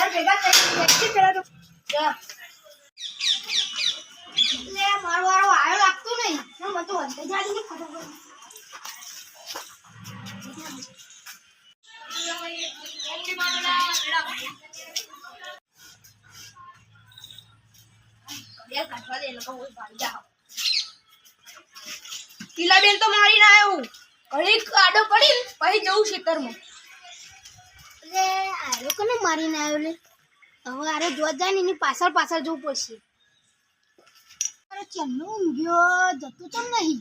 માર ભેગા કરી પેલા તો લે મારો વાળો આયો લાગતો નહીં મને તો હંતે જાડી ની ખબર પડી ટીલાબેન તો મારીને આવ્યો ઘડીક આડો પડી પછી જવું ખેતરમાં એટલે આરો કોને મારીને આવ્યો લે હવે આરે જોત જાય ને એની પાછળ પાછળ જવું પડશે અરે ચન્નો ઊંઘ્યો જતો ચમ નહીં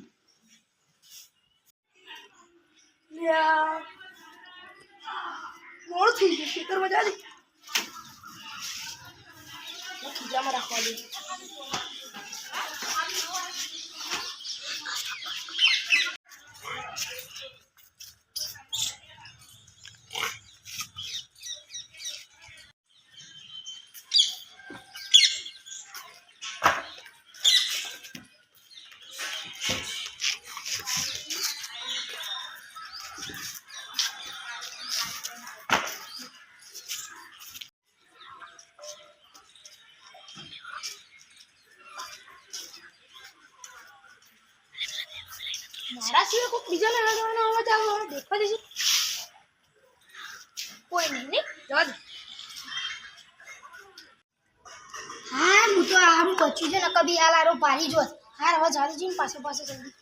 મોડ થઈ ગયું ખેતરમાં જા દે ખીજામાં રાખવા દે મારા સિવાય કોઈ બીજાને લગાવવાનો અવાજ આવે દેખવા દેશે કોઈ નહીં ને જવા દે હા હું તો આમ બચ્યું છે ને કભી હાલ આરો પારી જોત હા હવે જાડી જઈને પાછો પાછો જલ્દી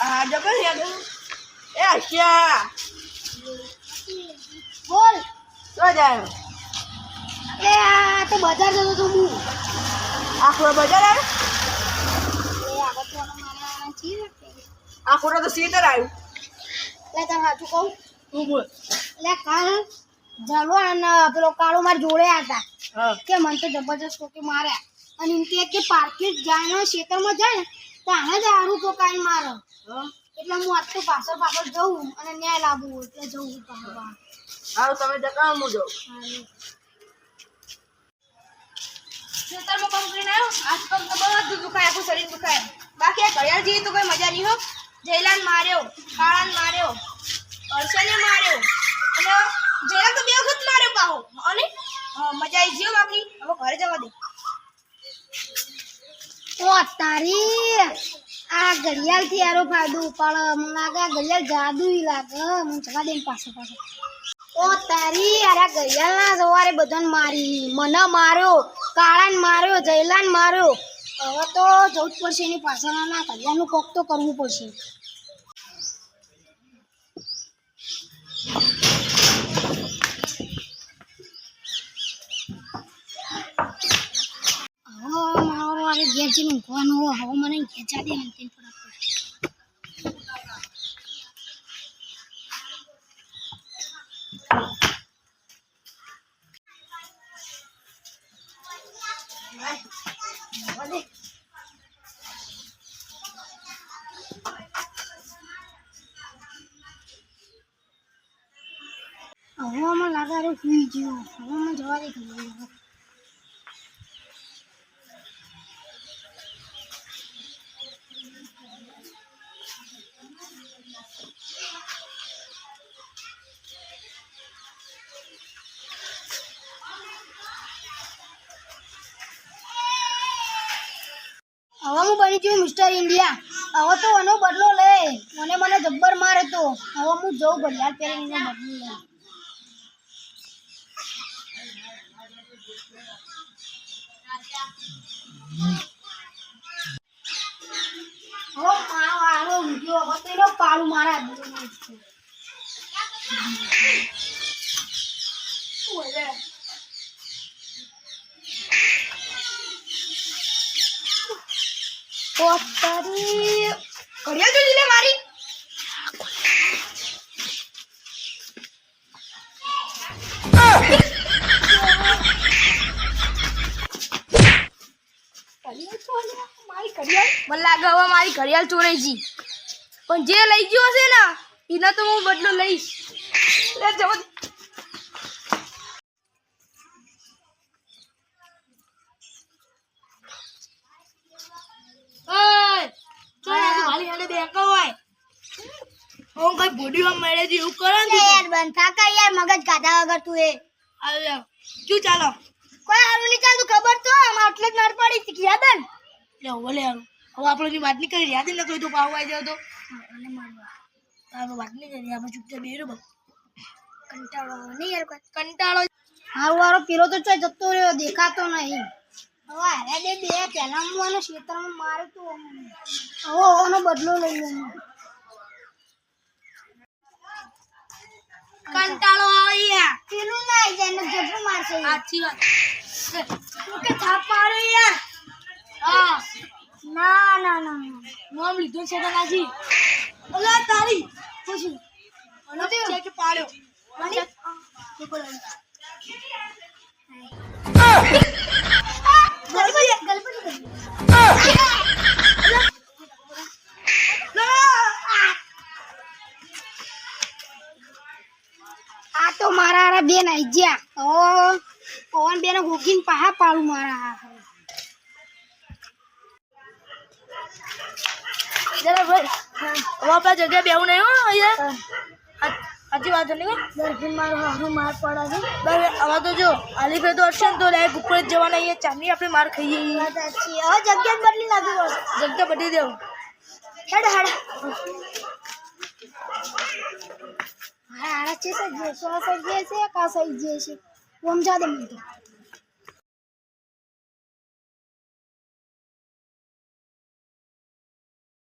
આ જબર યાદ એ આશા બોલ તો જાય લે આ તો બજાર જતો તો હું આખો બજાર આવે એ આગળ તો મારા ચી આખો તો સીધર આવ્યું લે તને સાચું કહું તું બોલ લે કાલ જલો અને પેલો કાળો માર જોડે હતા કે મને તો જબરજસ્ત કોકે માર્યા અને એમ કે પાર્કેટ જાય ને ખેતરમાં જાય ને તો આને જ આરું તો કાંઈ મારો એટલે હું આજ તો પાછળ પાછળ જઉં અને ન્યાય લાવું એટલે જવું પાછળ આવ તમે જકા હું જાઉં ખેતરમાં કામ કરીને આવ્યો આજ પગ તો બધું દુખાય આખું શરીર દુખાય બાકી આ ઘડિયાળ જેવી તો કોઈ મજા નહીં હો જયલાન માર્યો કાળાને માર્યો હર્ષને માર્યો અને જયલાન તો બે વખત માર્યો પાહો અને મજા આવી ગયો બાકી હવે ઘરે જવા દે ઓ તારી આ ઘડિયાળ થી આરો ફાયદો ઉપાડે મને લાગે આ ઘડિયાળ જાદુ લાગે મને જવા દે પાછો પાછો ઓ તારી અરે ઘડિયાળ ના સવારે બધાને મારી મને માર્યો કાળાને માર્યો જયલાન માર્યો હવે તો જવું જ પડશે એની પાછળ ના ઘડિયાળનું કોક તો કરવું પડશે હવે ઘેર જઈને ઊંઘવાનું હવે મને ખેંચા દે ને હવે મને લાગે અરે સુઈ ગયો હવે મને જવા દે ખબર હવે હું બની ગયું મિસ્ટર ઇન્ડિયા હવે તો એનો બદલો લે મને જબ્બર મારે તો હવે હું જઉં ઘડિયાળ પહેરીને બદલો લઉં હવે આરો ઊંઘ્યો હવે તો એનો પાડું મારા પોતારી ઘડિયાળ તો લીલે મારી મને લાગે હવે મારી ઘડિયાળ ચોરાઈ ગઈ પણ જે લઈ ગયો હશે ને એના તો હું બદલો લઈશ હું કઈ બોડીમાં મળે છે એવું કરો ને યાર બંધ કાકા યાર મગજ કાઢા વગર તું એ અલ્યા શું ચાલો કોઈ હારું નહીં ચાલતું ખબર તો આમ આટલે જ માર પડી હતી યાદ ને લે ઓલે હારું હવે આપણે વાત નહીં કરી યાદ ન કોઈ તો પાવ આવી જાવ તો મને મારવા આપણે વાત નહીં કરી આપણે ચૂપચાપ બેરો બસ કંટાળો આવે નહીં યાર કોઈ કંટાળો હારું વારો પીરો તો ચોય જતો રહ્યો દેખાતો નહીં હવે અરે બે પહેલા હું આને ક્ષેત્રમાં મારે તો હવે આનો બદલો લઈ લઉં કંટાળો આવે યાર પેલું ના આવી જાય ને જબરું મારશે સાચી વાત તું કે થાપ મારે યાર હા ના ના ના નામ લીધું છે તો નાજી અલા તારી પૂછ્યું અને છે કે પાડ્યો વળી? આ તો મારા હારા બેન આઈ ગયા ઓ પવન બેન ગોગીને પાહા પાડું મારા હારા જરા ભાઈ હવે આપણા જગ્યા બેવું નહીં હો અહીંયા સાચી વાત નહીં દર્શન મારું હારું માર પડે છે બસ હવે તો જો આલીફે તો હશે ને તો ડાયરેક્ટ ઉપર જ જવાના અહીંયા ચાંદની આપણે માર ખાઈએ વાત સાચી હવે જગ્યા જ બદલી નાખી બસ જગ્યા બધી દેવું હેડ હારા છે સજ્જે સો સજ્જે છે કા સજ્જે છે ઓમ જા દે મને